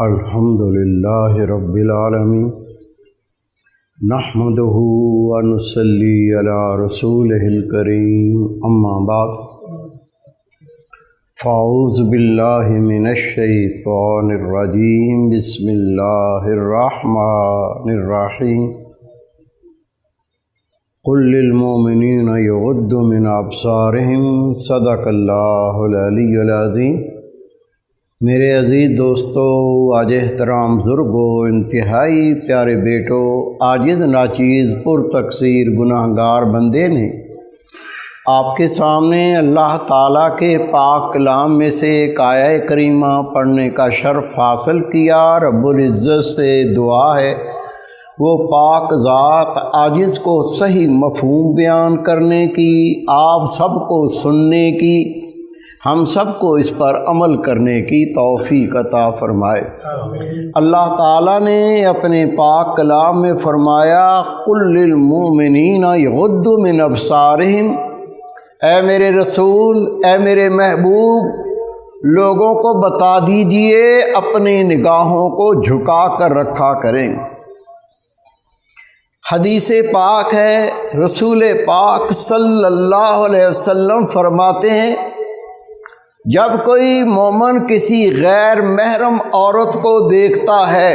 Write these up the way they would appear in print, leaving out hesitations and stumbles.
الحمدللہ رب العالمین نحمدہ و نصلی علی رسولہ الکریم اما بعد فاعوذ باللہ من الشیطان الرجیم بسم اللہ الرحمن الرحیم قل للمؤمنین یغضوا من ابصارہم صدق اللہ العلی العظیم۔ میرے عزیز دوستو، آج احترام بزرگو، انتہائی پیارے بیٹو، عاجز ناچیز پر تقصیر گناہ گار بندے نے آپ کے سامنے اللہ تعالیٰ کے پاک کلام میں سے ایک آیہ کریمہ پڑھنے کا شرف حاصل کیا۔ رب العزت سے دعا ہے وہ پاک ذات عاجز کو صحیح مفہوم بیان کرنے کی، آپ سب کو سننے کی، ہم سب کو اس پر عمل کرنے کی توفیق عطا فرمائے۔ اللہ تعالیٰ نے اپنے پاک کلام میں فرمایا، قل للمؤمنین یغضوا من ابصارہم، اے میرے رسول، اے میرے محبوب، لوگوں کو بتا دیجئے اپنی نگاہوں کو جھکا کر رکھا کریں۔ حدیث پاک ہے، رسول پاک صلی اللہ علیہ وسلم فرماتے ہیں، جب کوئی مومن کسی غیر محرم عورت کو دیکھتا ہے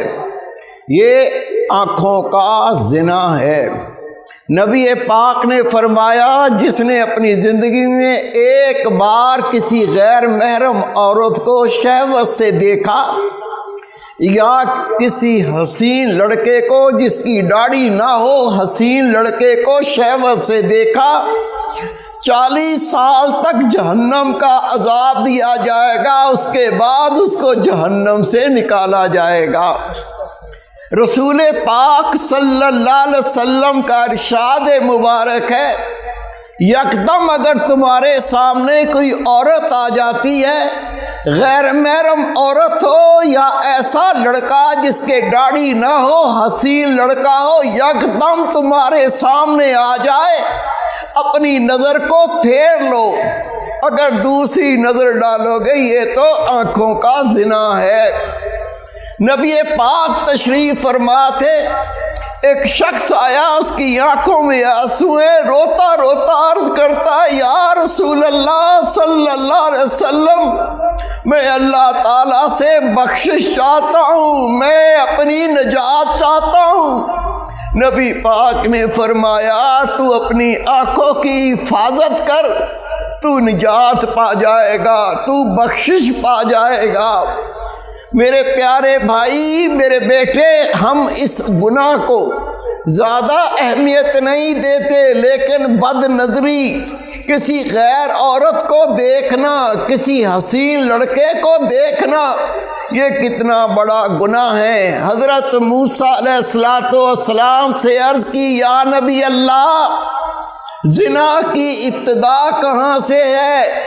یہ آنکھوں کا زنا ہے۔ نبی پاک نے فرمایا، جس نے اپنی زندگی میں ایک بار کسی غیر محرم عورت کو شہوت سے دیکھا یا کسی حسین لڑکے کو جس کی داڑھی نہ ہو، حسین لڑکے کو شہوت سے دیکھا، 40 سال تک جہنم کا عذاب دیا جائے گا، اس کے بعد اس کو جہنم سے نکالا جائے گا۔ رسول پاک صلی اللہ علیہ وسلم کا ارشاد مبارک ہے، یکدم اگر تمہارے سامنے کوئی عورت آ جاتی ہے، غیر محرم عورت ہو یا ایسا لڑکا جس کے داڑھی نہ ہو، حسین لڑکا ہو، یکدم تمہارے سامنے آ جائے، اپنی نظر کو پھیر لو، اگر دوسری نظر ڈالو گے یہ تو آنکھوں کا زنا ہے۔ نبی پاک تشریف فرما تھے، ایک شخص آیا، اس کی آنکھوں میں آنسو ہیں، روتا روتا عرض کرتا ہے، یا رسول اللہ صلی اللہ علیہ وسلم، میں اللہ تعالیٰ سے بخشش چاہتا ہوں، میں اپنی نجات چاہتا ہوں۔ نبی پاک نے فرمایا، تو اپنی آنکھوں کی حفاظت کر، تو نجات پا جائے گا، تو بخشش پا جائے گا۔ میرے پیارے بھائی، میرے بیٹے، ہم اس گناہ کو زیادہ اہمیت نہیں دیتے، لیکن بد نظری، کسی غیر عورت کو دیکھنا، کسی حسین لڑکے کو دیکھنا، یہ کتنا بڑا گناہ ہے۔ حضرت موسیٰ علیہ السلام سے عرض کی، یا نبی اللہ، زنا کی ابتدا کہاں سے ہے؟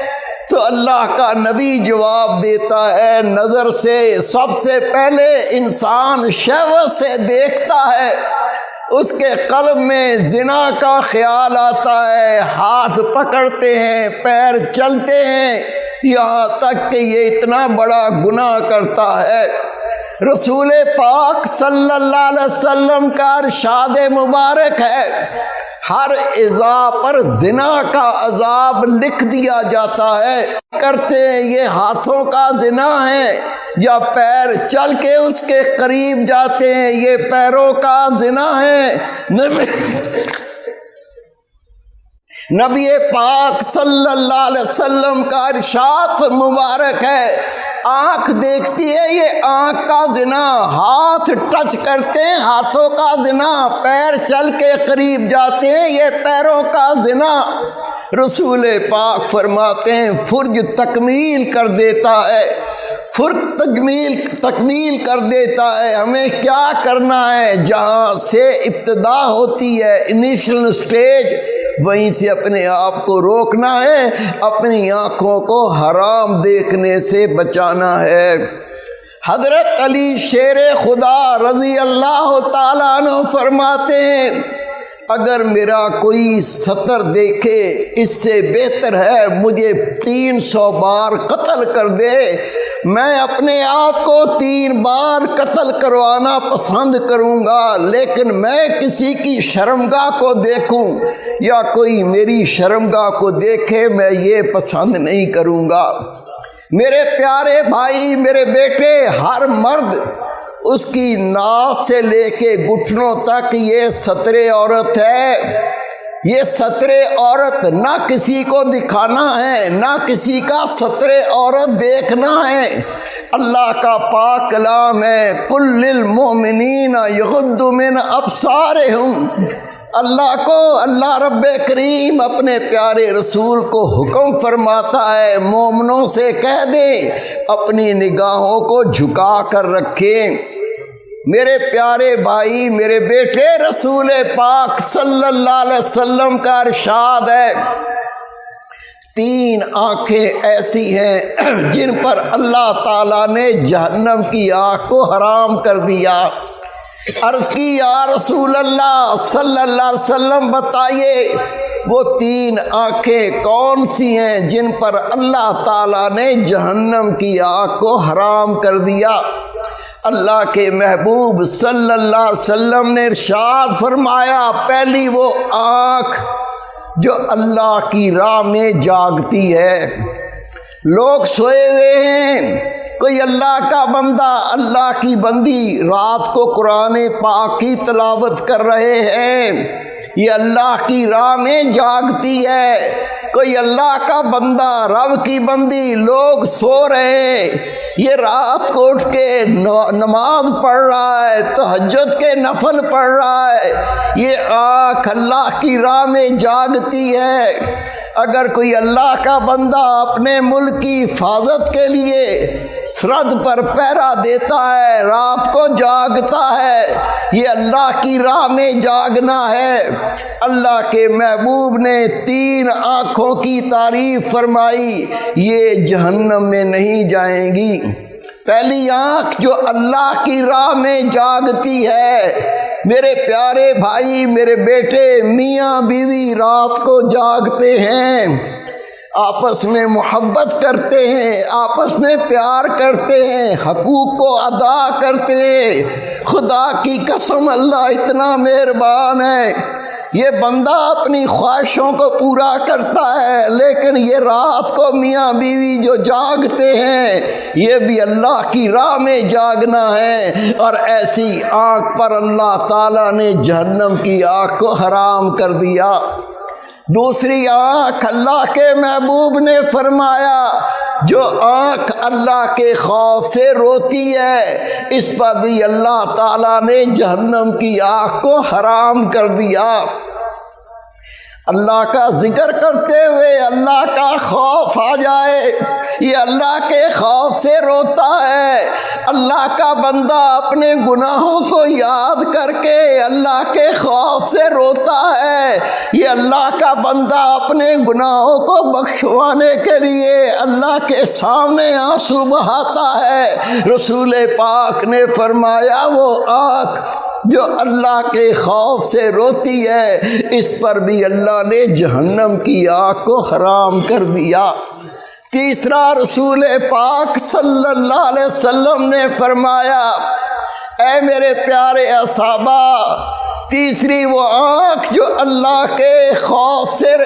تو اللہ کا نبی جواب دیتا ہے، نظر سے۔ سب سے پہلے انسان شہوت سے دیکھتا ہے، اس کے قلب میں زنا کا خیال آتا ہے، ہاتھ پکڑتے ہیں، پیر چلتے ہیں، یہاں تک کہ یہ اتنا بڑا گناہ کرتا ہے۔ رسول پاک صلی اللہ علیہ وسلم کا ارشاد مبارک ہے، ہر اذا پر زنا کا عذاب لکھ دیا جاتا ہے۔ کرتے ہیں یہ ہاتھوں کا زنا ہے، یا پیر چل کے اس کے قریب جاتے ہیں یہ پیروں کا زنا ہے۔ نبی پاک صلی اللہ علیہ وسلم کا ارشاد مبارک ہے، آنکھ دیکھتی ہے یہ آنکھ کا زنا، ہاتھ ٹچ کرتے ہیں ہاتھوں کا زنا، پیر چل کے قریب جاتے ہیں یہ پیروں کا زنا۔ رسول پاک فرماتے ہیں، فرج تکمیل کر دیتا ہے، فرق تکمیل کر دیتا ہے۔ ہمیں کیا کرنا ہے؟ جہاں سے ابتدا ہوتی ہے، انیشل سٹیج، وہیں سے اپنے آپ کو روکنا ہے، اپنی آنکھوں کو حرام دیکھنے سے بچانا ہے۔ حضرت علی شیر خدا رضی اللہ تعالیٰ عنہ فرماتے ہیں، اگر میرا کوئی سطر دیکھے اس سے بہتر ہے مجھے 300 بار قتل کر دے، میں اپنے آپ کو 3 بار قتل کروانا پسند کروں گا، لیکن میں کسی کی شرمگاہ کو دیکھوں یا کوئی میری شرمگاہ کو دیکھے میں یہ پسند نہیں کروں گا۔ میرے پیارے بھائی، میرے بیٹے، ہر مرد اس کی ناف سے لے کے گھٹنوں تک یہ ستر عورت ہے۔ یہ ستر عورت نہ کسی کو دکھانا ہے، نہ کسی کا ستر عورت دیکھنا ہے۔ اللہ کا پاک کلام ہے، قُل لِّلْمُؤْمِنِينَ يَغُضُّوا مِنْ أَبْصَارِهِمْ۔ اللہ رب کریم اپنے پیارے رسول کو حکم فرماتا ہے، مومنوں سے کہہ دیں اپنی نگاہوں کو جھکا کر رکھیں۔ میرے پیارے بھائی، میرے بیٹے، رسول پاک صلی اللہ علیہ وسلم کا ارشاد ہے، 3 آنکھیں ایسی ہیں جن پر اللہ تعالیٰ نے جہنم کی آگ کو حرام کر دیا۔ عرض کی یا رسول اللہ صلی اللہ علیہ وسلم بتائیے وہ 3 آنکھیں کون سی ہیں جن پر اللہ تعالیٰ نے جہنم کی آگ کو حرام کر دیا؟ اللہ کے محبوب صلی اللہ علیہ وسلم نے ارشاد فرمایا، پہلی وہ آنکھ جو اللہ کی راہ میں جاگتی ہے۔ لوگ سوئے ہوئے ہیں، کوئی اللہ کا بندہ، اللہ کی بندی رات کو قرآن پاک کی تلاوت کر رہے ہیں، یہ اللہ کی راہ میں جاگتی ہے۔ کوئی اللہ کا بندہ، رب کی بندی، لوگ سو رہے ہیں، یہ رات کو اٹھ کے نماز پڑھ رہا ہے، تہجد کے نفل پڑھ رہا ہے، یہ آنکھ اللہ کی راہ میں جاگتی ہے۔ اگر کوئی اللہ کا بندہ اپنے ملک کی حفاظت کے لیے سرحد پر پہرا دیتا ہے، رات کو جاگتا ہے، یہ اللہ کی راہ میں جاگنا ہے۔ اللہ کے محبوب نے 3 آنکھوں کی تعریف فرمائی، یہ جہنم میں نہیں جائیں گی۔ پہلی آنکھ جو اللہ کی راہ میں جاگتی ہے۔ میرے پیارے بھائی، میرے بیٹے، میاں بیوی رات کو جاگتے ہیں، آپس میں محبت کرتے ہیں، آپس میں پیار کرتے ہیں، حقوق کو ادا کرتے ہیں۔ خدا کی قسم اللہ اتنا مہربان ہے، یہ بندہ اپنی خواہشوں کو پورا کرتا ہے، لیکن یہ رات کو میاں بیوی جو جاگتے ہیں یہ بھی اللہ کی راہ میں جاگنا ہے، اور ایسی آنکھ پر اللہ تعالیٰ نے جہنم کی آگ کو حرام کر دیا۔ دوسری آنکھ اللہ کے محبوب نے فرمایا، جو آنکھ اللہ کے خوف سے روتی ہے، اس پر بھی اللہ تعالیٰ نے جہنم کی آگ کو حرام کر دیا۔ اللہ کا ذکر کرتے ہوئے اللہ کا خوف آ جائے، یہ اللہ کے خوف سے روتا ہے۔ اللہ کا بندہ اپنے گناہوں کو یاد کر کے اللہ کے خوف سے روتا ہے، یہ اللہ کا بندہ اپنے گناہوں کو بخشوانے کے لیے اللہ کے سامنے آنسو بہاتا ہے۔ رسول پاک نے فرمایا، وہ آنکھ جو اللہ کے خوف سے روتی ہے، اس پر بھی اللہ نے جہنم کی آگ کو حرام کر دیا۔ تیسرا، رسول پاک صلی اللہ علیہ وسلم نے فرمایا، اے میرے پیارے اصحابہ، تیسری وہ آنکھ جو اللہ کے خوف سے،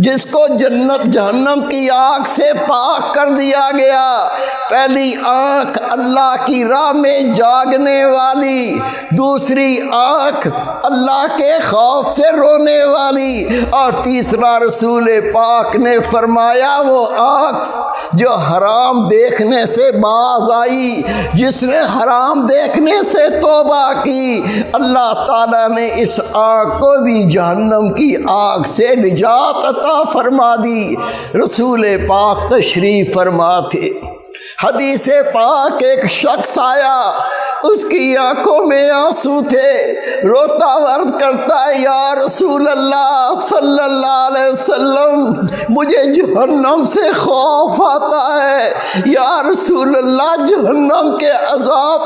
جس کو جہنم کی آگ سے پاک کر دیا گیا۔ پہلی آنکھ اللہ کی راہ میں جاگنے والی، دوسری آنکھ اللہ کے خوف سے رونے والی، اور تیسرا رسول پاک نے فرمایا، وہ آنکھ جو حرام دیکھنے سے باز آئی، جس نے حرام دیکھنے سے توبہ کی، اللہ تعالیٰ نے اس آنکھ کو بھی جہنم کی آگ سے نجات عطا فرما دی۔ رسول پاک تشریف فرما تھے۔ حدیث پاک ایک شخص آیا، اس کی آنکھوں میں آنسو تھے، روتا عرض کرتا ہے، یا رسول اللہ صلی اللہ علیہ وسلم، مجھے جہنم سے خوف آتا ہے، یا رسول اللہ جہنم کے عذاب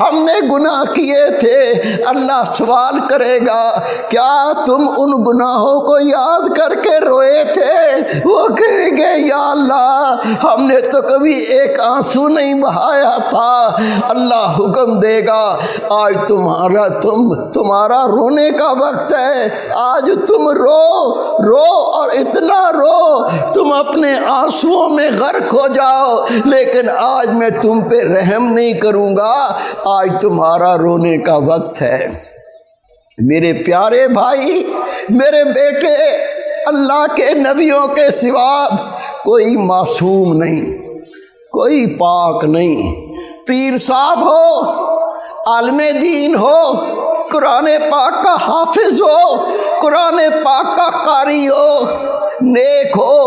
ہم نے گناہ کیے تھے۔ اللہ سوال کرے گا کیا تم ان گناہوں کو یاد کر کے روئے تھے؟ وہ کہیں گے یا اللہ ہم نے تو کبھی ایک آنسو نہیں بہایا تھا۔ اللہ حکم دے گا آج تمہارا رونے کا وقت ہے، آج تم رو اور اتنا رو تم اپنے آنسوؤں میں غرق ہو جاؤ، لیکن آج میں تم پہ رحم نہیں کروں گا، آج تمہارا رونے کا وقت ہے۔ میرے پیارے بھائی، میرے بیٹے، اللہ کے نبیوں کے سوا کوئی معصوم نہیں، کوئی پاک نہیں۔ پیر صاحب ہو، عالم دین ہو، قرآن پاک کا حافظ ہو، قرآن پاک کا قاری ہو، نیک ہو،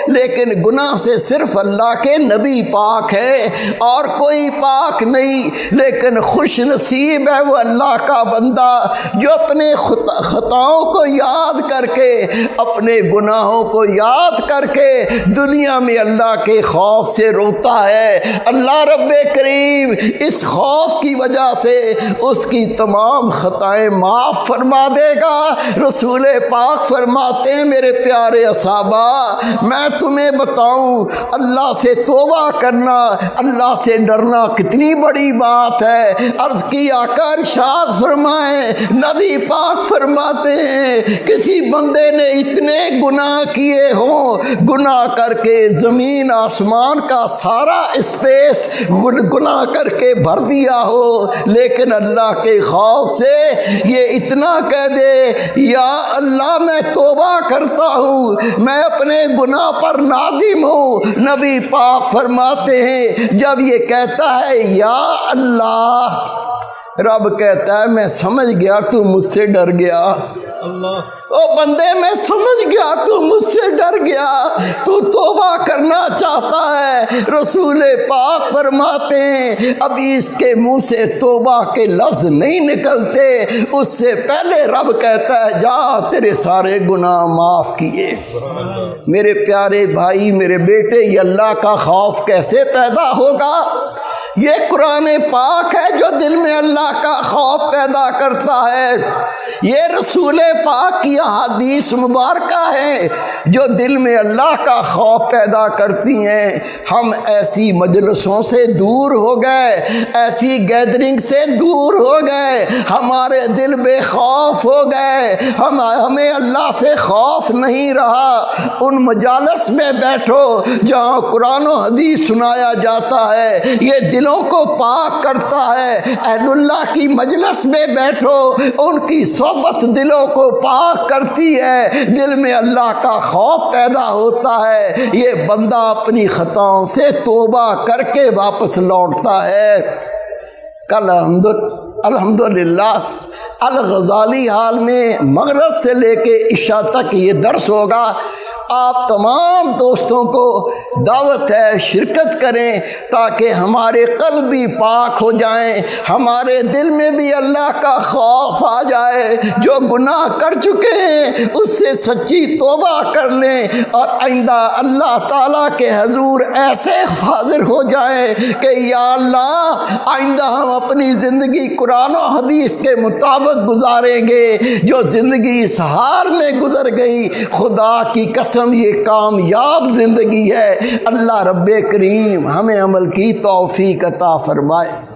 لیکن گناہ سے صرف اللہ کے نبی پاک ہے اور کوئی پاک نہیں۔ لیکن خوش نصیب ہے وہ اللہ کا بندہ جو اپنے خطاؤں کو یاد کر کے، اپنے گناہوں کو یاد کر کے دنیا میں اللہ کے خوف سے روتا ہے۔ اللہ رب کریم اس خوف کی وجہ سے اس کی تمام خطائیں معاف فرما دے گا۔ رسول پاک فرماتے ہیں میرے پیارے صحابہ، میں تمہیں بتاؤں اللہ سے توبہ کرنا، اللہ سے ڈرنا کتنی بڑی بات ہے۔ عرض کی آقا ارشاد فرمائیں، نبی پاک فرماتے ہیں کسی بندے نے اتنے گناہ کیے ہوں، گناہ کر کے زمین آسمان کا سارا اسپیس گناہ کر کے بھر دیا ہو، لیکن اللہ کے خوف سے یہ اتنا کہہ دے یا اللہ میں توبہ کرتا ہوں، میں اپنے گناہ پر نادم ہوں، نبی پاک فرماتے ہیں جب یہ کہتا ہے یا اللہ، رب کہتا ہے میں سمجھ گیا تو مجھ سے ڈر گیا۔ او بندے میں سمجھ گیا تو مجھ سے ڈر گیا، تو توبہ کرنا چاہتا ہے۔ رسول پاک فرماتے ہیں ابھی اس کے منہ سے توبہ کے لفظ نہیں نکلتے، اس سے پہلے رب کہتا ہے جا تیرے سارے گناہ معاف کیے۔ میرے پیارے بھائی، میرے بیٹے، یہ اللہ کا خوف کیسے پیدا ہوگا؟ یہ قرآن پاک ہے جو دل میں اللہ کا خوف پیدا کرتا ہے۔ یہ رسول پاک کی احادیث مبارکہ ہیں جو دل میں اللہ کا خوف پیدا کرتی ہیں۔ ہم ایسی مجلسوں سے دور ہو گئے، ایسی گیدرنگ سے دور ہو گئے، ہمارے دل بے خوف ہو گئے، ہمیں اللہ سے خوف نہیں رہا۔ ان مجالس میں بیٹھو جہاں قرآن و حدیث سنایا جاتا ہے، یہ دلوں کو پاک کرتا ہے۔ اہل اللہ کی مجلس میں بیٹھو، ان کی صحبت دلوں کو پاک کرتی ہے، دل میں اللہ کا خوف پیدا ہوتا ہے، یہ بندہ اپنی خطاؤں سے توبہ کر کے واپس لوٹتا ہے۔ کل الحمدللہ الغزالی حال میں مغرب سے لے کے عشاء تک یہ درس ہوگا۔ آپ تمام دوستوں کو دعوت ہے شرکت کریں تاکہ ہمارے قلب بھی پاک ہو جائیں، ہمارے دل میں بھی اللہ کا خوف آ جائے۔ جو گناہ کر چکے ہیں اس سے سچی توبہ کر لیں اور آئندہ اللہ تعالیٰ کے حضور ایسے حاضر ہو جائیں کہ یا اللہ آئندہ ہم اپنی زندگی قرآن و حدیث کے مطابق گزاریں گے۔ جو زندگی اس حال میں گزر گئی، خدا کی قسم یہ کامیاب زندگی ہے۔ اللہ رب کریم ہمیں عمل کی توفیق عطا فرمائے۔